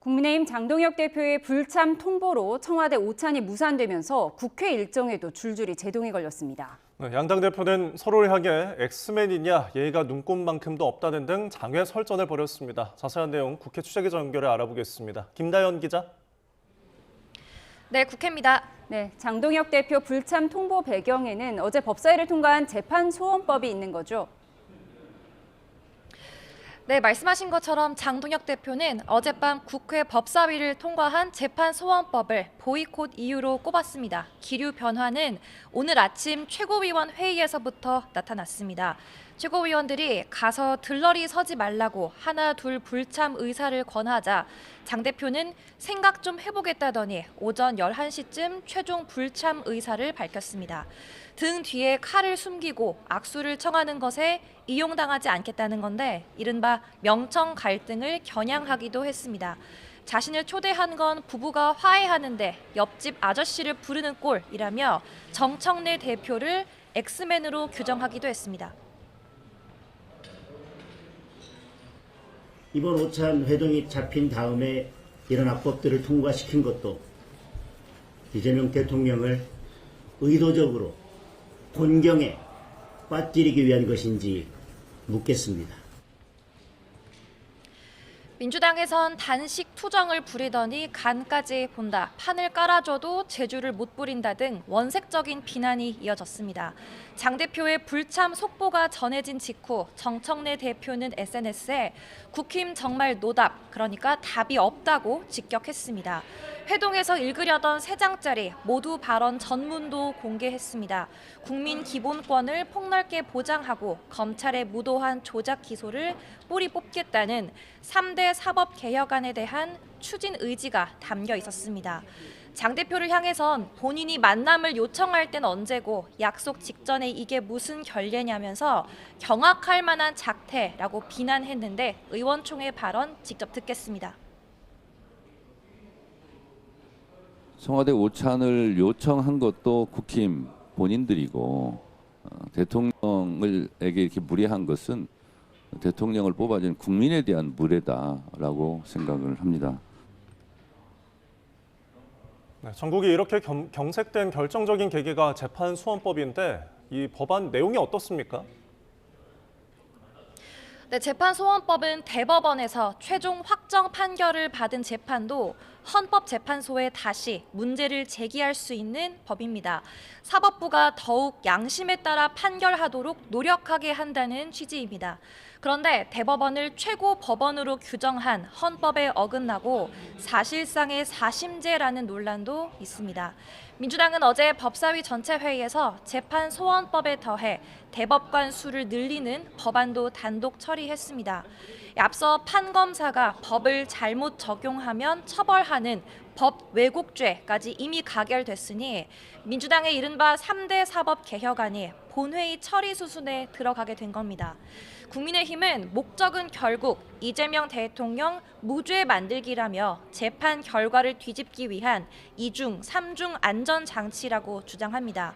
국민의힘 장동혁 대표의 불참 통보로 청와대 오찬이 무산되면서 국회 일정에도 줄줄이 제동이 걸렸습니다. 양당 대표는 서로를 향해 엑스맨이냐 예의가 눈꼽만큼도 없다는 등 장외 설전을 벌였습니다. 자세한 내용 국회 취재기자 연결해 알아보겠습니다. 김다연 기자. 네, 국회입니다. 네, 장동혁 대표 불참 통보 배경에는 어제 법사위를 통과한 재판 소원법이 있는 거죠. 네, 말씀하신 것처럼 장동혁 대표는 어젯밤 국회 법사위를 통과한 재판소원법을 보이콧 이유로 꼽았습니다. 기류 변화는 오늘 아침 최고위원 회의에서부터 나타났습니다. 최고위원들이 가서 들러리 서지 말라고 하나 둘 불참 의사를 권하자 장 대표는 생각 좀 해보겠다더니 오전 11시쯤 최종 불참 의사를 밝혔습니다. 등 뒤에 칼을 숨기고 악수를 청하는 것에 이용당하지 않겠다는 건데 이른바 명청 갈등을 겨냥하기도 했습니다. 자신을 초대한 건 부부가 화해하는데 옆집 아저씨를 부르는 꼴이라며 정청래 대표를 엑스맨으로 규정하기도 했습니다. 이번 오찬 회동이 잡힌 다음에 이런 악법들을 통과시킨 것도 이재명 대통령을 의도적으로 곤경에 빠뜨리기 위한 것인지 묻겠습니다. 민주당에선 단식 투정을 부리더니 간까지 본다, 판을 깔아줘도 제주를 못 부린다 등 원색적인 비난이 이어졌습니다. 장 대표의 불참 속보가 전해진 직후 정청래 대표는 SNS에 국힘 정말 노답, 그러니까 답이 없다고 직격했습니다. 회동에서 읽으려던 3장짜리 모두 발언 전문도 공개했습니다. 국민 기본권을 폭넓게 보장하고 검찰의 무도한 조작 기소를 뿌리 뽑겠다는 3대 사법개혁안에 대한 추진 의지가 담겨 있었습니다. 장 대표를 향해선 본인이 만남을 요청할 땐 언제고 약속 직전에 이게 무슨 결례냐면서 경악할 만한 작태라고 비난했는데 의원총회 발언 직접 듣겠습니다. 청와대 오찬을 요청한 것도 국힘 본인들이고 대통령에게 이렇게 무례한 것은 대통령을 뽑아준 국민에 대한 무례다라고 생각을 합니다. 네, 전국이 이렇게 경색된 결정적인 계기가 재판 소원법인데 이 법안 내용이 어떻습니까? 네, 재판소원법은 대법원에서 최종 확정 판결을 받은 재판도 헌법재판소에 다시 문제를 제기할 수 있는 법입니다. 사법부가 더욱 양심에 따라 판결하도록 노력하게 한다는 취지입니다. 그런데 대법원을 최고 법원으로 규정한 헌법에 어긋나고 사실상의 사심제라는 논란도 있습니다. 민주당은 어제 법사위 전체 회의에서 재판소원법에 더해 대법관 수를 늘리는 법안도 단독 처리했습니다. 앞서 판검사가 법을 잘못 적용하면 처벌하는 법 왜곡죄까지 이미 가결됐으니 민주당의 이른바 3대 사법개혁안이 본회의 처리 수순에 들어가게 된 겁니다. 국민의힘은 목적은 결국 이재명 대통령 무죄 만들기라며 재판 결과를 뒤집기 위한 2중, 3중 안전장치라고 주장합니다.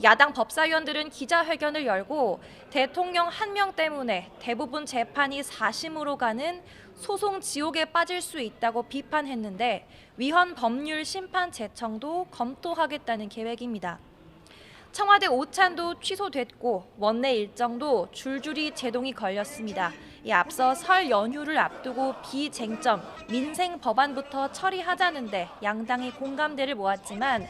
야당 법사위원들은 기자회견을 열고 대통령 한 명 때문에 대부분 재판이 사심으로 가는 소송 지옥에 빠질 수 있다고 비판했는데 위헌 법률 심판 제청도 검토하겠다는 계획입니다. 청와대 오찬도 취소됐고 원내 일정도 줄줄이 제동이 걸렸습니다. 앞서 설 연휴를 앞두고 비쟁점 민생 법안부터 처리하자는데 양당이 공감대를 모았지만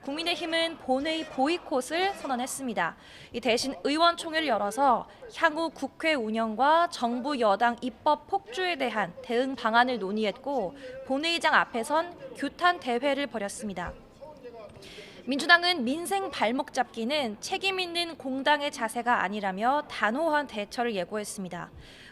국민의힘은 본회의 보이콧을 선언했습니다. 대신 의원총회를 열어서 향후 국회 운영과 정부 여당 입법 폭주에 대한 대응 방안을 논의했고 본회의장 앞에선 규탄 대회를 벌였습니다. 민주당은 민생 발목 잡기는 책임 있는 공당의 자세가 아니라며 단호한 대처를 예고했습니다.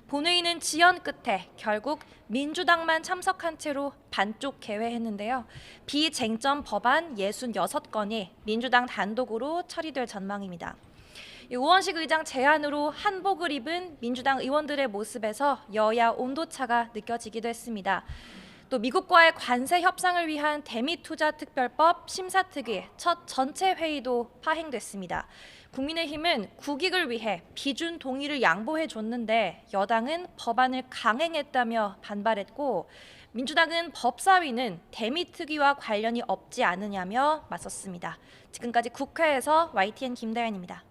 본회의는 지연 끝에 결국 민주당만 참석한 채로 반쪽 개회했는데요. 비쟁점 법안 66건이 민주당 단독으로 처리될 전망입니다. 우원식 의장 제안으로 한복을 입은 민주당 의원들의 모습에서 여야 온도차가 느껴지기도 했습니다. 또 미국과의 관세 협상을 위한 대미투자특별법 심사특위 첫 전체 회의도 파행됐습니다. 국민의힘은 국익을 위해 비준 동의를 양보해 줬는데 여당은 법안을 강행했다며 반발했고 민주당은 법사위는 대미특위와 관련이 없지 않으냐며 맞섰습니다. 지금까지 국회에서 YTN 김다연입니다.